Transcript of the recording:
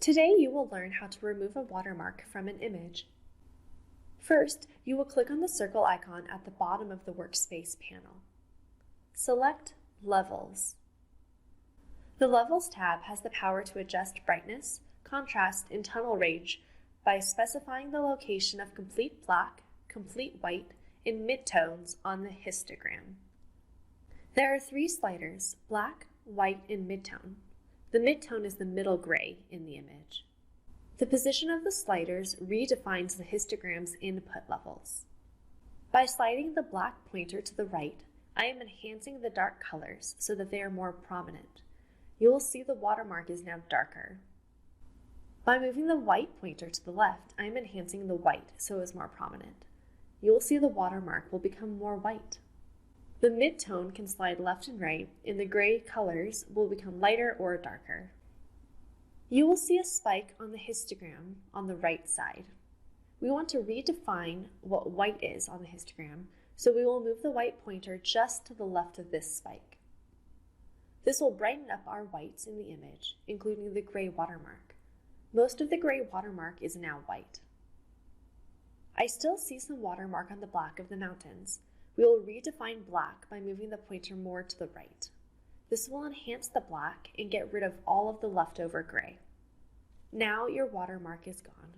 Today you will learn how to remove a watermark from an image. First, you will click on the circle icon at the bottom of the Workspace panel. Select Levels. The Levels tab has the power to adjust brightness, contrast, and tunnel range by specifying the location of complete black, complete white, and midtones on the histogram. There are three sliders: black, white, and midtone. The midtone is the middle gray in the image. The position of the sliders redefines the histogram's input levels. By sliding the black pointer to the right, I am enhancing the dark colors so that they are more prominent. You will see the watermark is now darker. By moving the white pointer to the left, I am enhancing the white so it is more prominent. You will see the watermark will become more white. The midtone can slide left and right, and the gray colors will become lighter or darker. You will see a spike on the histogram on the right side. We want to redefine what white is on the histogram, so we will move the white pointer just to the left of this spike. This will brighten up our whites in the image, including the gray watermark. Most of the gray watermark is now white. I still see some watermark on the black of the mountains. We will redefine black by moving the pointer more to the right. This will enhance the black and get rid of all of the leftover gray. Now your watermark is gone.